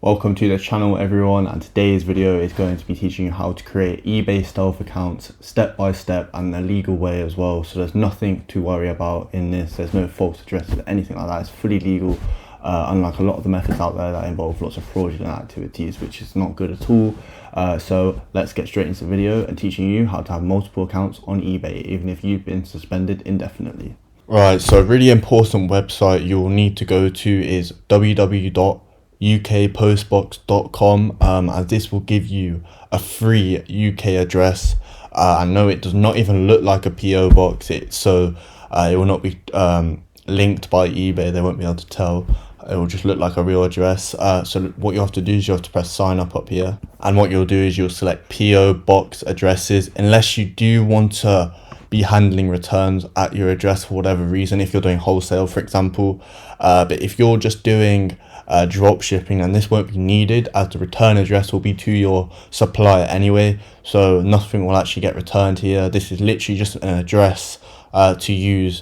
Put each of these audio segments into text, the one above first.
Welcome to the channel everyone, and today's video is going to be teaching you how to create eBay stealth accounts step by step and the legal way as well. So there's nothing to worry about in this. There's no false addresses, anything like that. It's fully legal, unlike a lot of the methods out there that involve lots of fraudulent activities, which is not good at all. So let's get straight into the video and teaching you how to have multiple accounts on eBay even if you've been suspended indefinitely. Right, so a really important website you'll need to go to is www.ukpostbox.com, as this will give you a free UK address. I know it does not even look like a PO box, it will not be linked by eBay. They won't be able to tell. It will just look like a real address. So what you have to do is you have to press sign up here, and what you'll do is you'll select PO box addresses, unless you do want to be handling returns at your address for whatever reason, if you're doing wholesale for example. But if you're just doing drop shipping, and this won't be needed, as the return address will be to your supplier anyway, so nothing will actually get returned here. This is literally just an address to use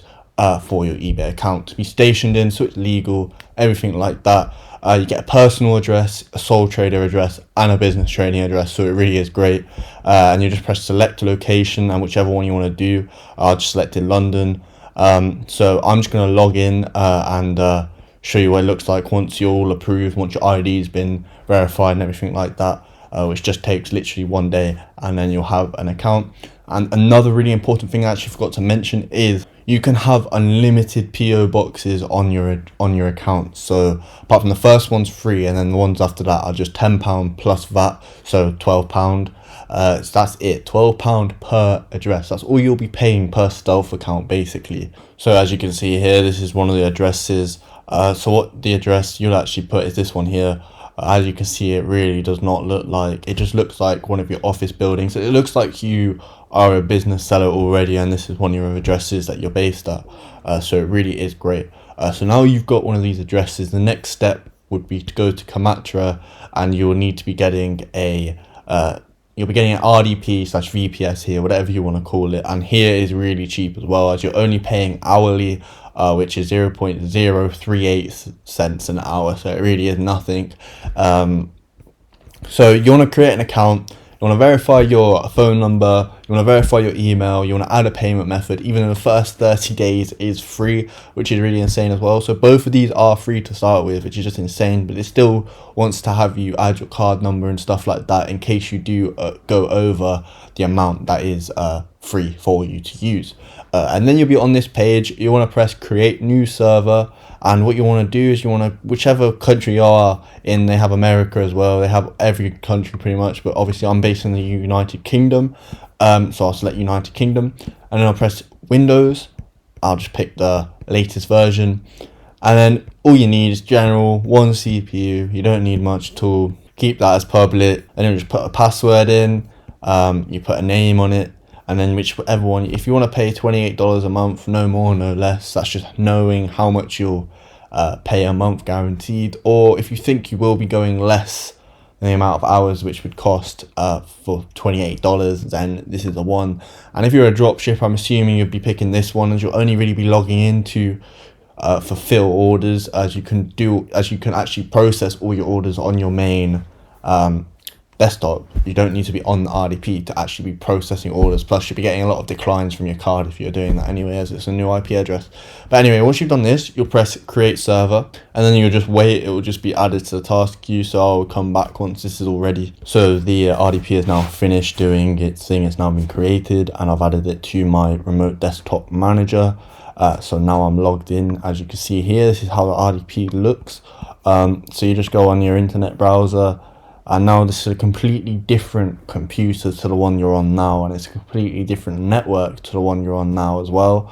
for your eBay account to be stationed in, so it's legal, everything like that. You get a personal address, a sole trader address, and a business trading address, so it really is great. And you just press select a location, and whichever one you want to do. I'll just select in London. So I'm just going to log in and show you what it looks like once you're all approved, once your ID's been verified and everything like that, which just takes literally 1 day, and then you'll have an account. And another really important thing I actually forgot to mention is you can have unlimited PO boxes on your account. So apart from the first one's free, and then the ones after that are just £10 plus VAT, so £12. So that's it, £12 per address. That's all you'll be paying per stealth account basically. So as you can see here, this is one of the addresses. So what the address you'll actually put is this one here. As you can see, it really does not look like, it just looks like one of your office buildings. It looks like you are a business seller already, and this is one of your addresses that you're based at. So it really is great. So now you've got one of these addresses, the next step would be to go to Kamatra, and you will need to be getting a you'll be getting an RDP/VPS here, whatever you want to call it. And here is really cheap as well, as you're only paying hourly, which is 0.038 cents an hour, so it really is nothing. So you want to create an account, you want to verify your phone number, you want to verify your email, you want to add a payment method. Even in the first 30 days is free, which is really insane as well. So both of these are free to start with, which is just insane, but it still wants to have you add your card number and stuff like that in case you do go over the amount that is free for you to use. And then you'll be on this page. You want to press create new server, and what you want to do is you want to, whichever country you are in, they have America as well, they have every country pretty much, but obviously I'm based in the United Kingdom, so I'll select United Kingdom, and then I'll press Windows. I'll just pick the latest version, and then all you need is general, one CPU. You don't need much at all. Keep that as public, and then just put a password in. You put a name on it, and then whichever one, if you want to pay $28 a month, no more no less, that's just knowing how much you'll pay a month guaranteed. Or if you think you will be going less than the amount of hours which would cost for $28, then this is the one. And if you're a drop shipper, I'm assuming you'd be picking this one, as you'll only really be logging into fulfill orders, as you can actually process all your orders on your main desktop. You don't need to be on the RDP to actually be processing orders. Plus you'll be getting a lot of declines from your card if you're doing that anyway, as it's a new IP address. But anyway, once you've done this, you'll press create server, and then you'll just wait. It will just be added to the task queue, so I'll come back once this is all ready. So the RDP is now finished doing its thing. It's now been created, and I've added it to my remote desktop manager. So now I'm logged in. As you can see here, this is how the RDP looks. So you just go on your internet browser, and now this is a completely different computer to the one you're on now, and it's a completely different network to the one you're on now as well.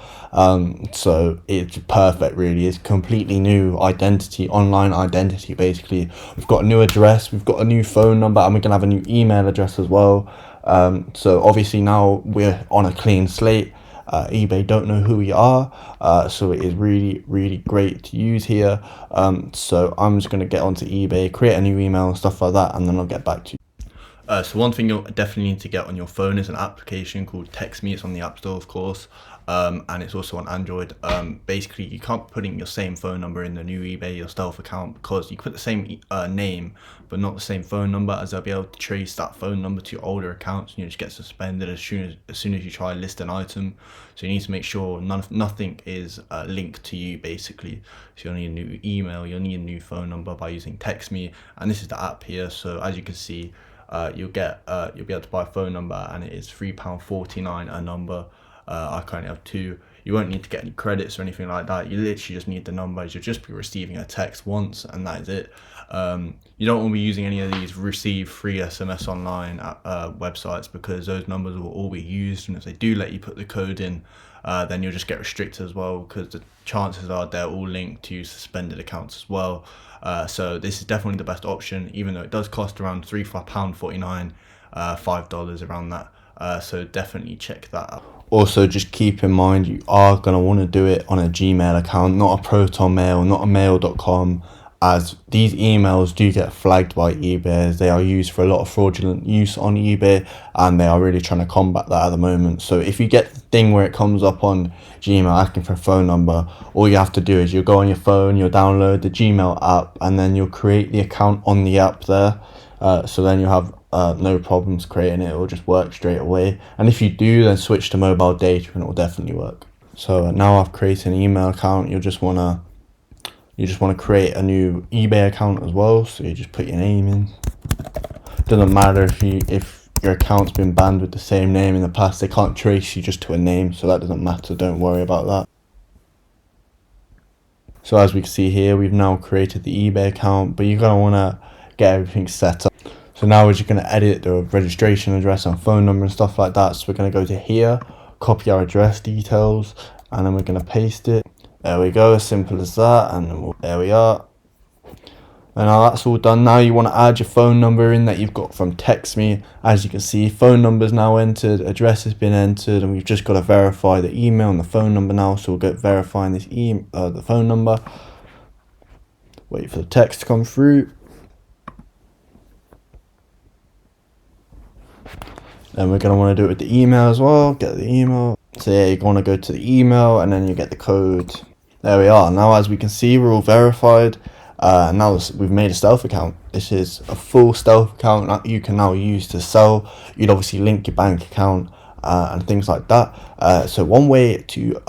So it's perfect really. It's completely new identity, online identity basically. We've got a new address, we've got a new phone number, and we're gonna have a new email address as well. So obviously now we're on a clean slate. eBay don't know who we are, so it is really great to use here. So I'm just going to get onto eBay, create a new email and stuff like that, and then I'll get back to you. So one thing you'll definitely need to get on your phone is an application called TextMe. It's on the App Store, of course. and it's also on Android. Basically, you can't put in your same phone number in the new eBay, your stealth account, because you put the same name but not the same phone number, as they'll be able to trace that phone number to your older accounts, and you just get suspended as soon as you try to list an item. So you need to make sure nothing is linked to you, basically. So you'll need a new email, you'll need a new phone number by using TextMe, and this is the app here. So as you can see, you'll be able to buy a phone number, and it is £3.49 a number. I currently have 2. You won't need to get any credits or anything like that. You literally just need the numbers. You'll just be receiving a text once, and that is it. You don't want to be using any of these receive free SMS online websites, because those numbers will all be used, and if they do let you put the code in, then you'll just get restricted as well, because the chances are they're all linked to suspended accounts as well. So this is definitely the best option, even though it does cost around £3.49, $5 around that. So definitely check that out. Also, just keep in mind, you are going to want to do it on a Gmail account, not a Proton Mail, not a mail.com, as these emails do get flagged by eBay, as they are used for a lot of fraudulent use on eBay, and they are really trying to combat that at the moment. So if you get the thing where it comes up on Gmail asking for a phone number, all you have to do is you'll go on your phone, you'll download the Gmail app, and then you'll create the account on the app there. So then you'll have no problems creating it. It will just work straight away, and if you do, then switch to mobile data and it will definitely work. So now I've created an email account. You just want to create a new eBay account as well. So you just put your name in. Doesn't matter if your account's been banned with the same name in the past. They can't trace you just to a name, so that doesn't matter. Don't worry about that. So as we can see here, we've now created the eBay account, but you're going to want to get everything set up. So now we're just going to edit the registration address and phone number and stuff like that. So we're going to go to here, copy our address details, and then we're going to paste it. There we go, as simple as that, and then there we are. And now that's all done. Now you want to add your phone number in that you've got from TextMe. As you can see, phone number is now entered, address has been entered, and we've just got to verify the email and the phone number now. So we'll get verifying this the phone number. Wait for the text to come through. Then we're going to want to do it with the email as well. Get the email. So yeah, you're going to go to the email, and then you get the code. There we are. Now as we can see, we're all verified. Now we've made a stealth account. This is a full stealth account that you can now use to sell. You'd obviously link your bank account and things like that. So one way to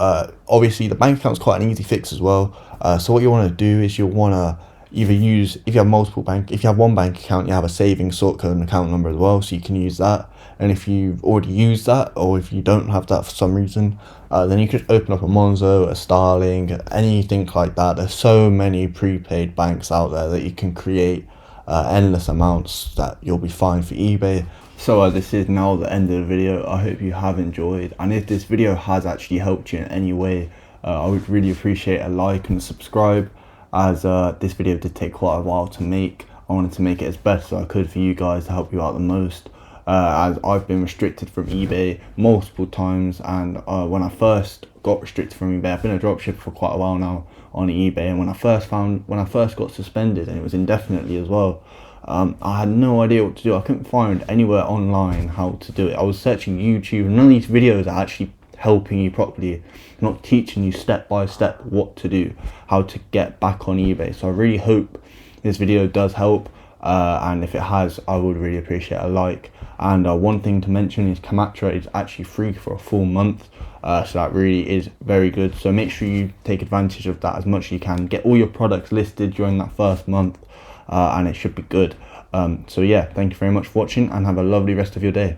obviously the bank account is quite an easy fix as well. So what you want to do is you'll want to either use, if you have one bank account, you have a savings sort code and account number as well, so you can use that. And if you've already used that, or if you don't have that for some reason, then you could open up a Monzo, a Starling, anything like that. There's so many prepaid banks out there that you can create endless amounts that you'll be fine for eBay. So this is now the end of the video. I hope you have enjoyed, and if this video has actually helped you in any way, I would really appreciate a like and a subscribe, as this video did take quite a while to make. I wanted to make it as best as I could for you guys to help you out the most, as I've been restricted from eBay multiple times. And when I first got restricted from eBay, I've been a dropshipper for quite a while now on eBay, and when I first got suspended, and it was indefinitely as well, I had no idea what to do. I couldn't find anywhere online how to do it. I was searching YouTube, and none of these videos are actually helping you properly, not teaching you step by step what to do, how to get back on eBay. So I really hope this video does help, and if it has, I would really appreciate a like. And one thing to mention is Kamatra is actually free for a full month, so that really is very good. So make sure you take advantage of that as much as you can. Get all your products listed during that first month, and it should be good. So yeah, thank you very much for watching, and have a lovely rest of your day.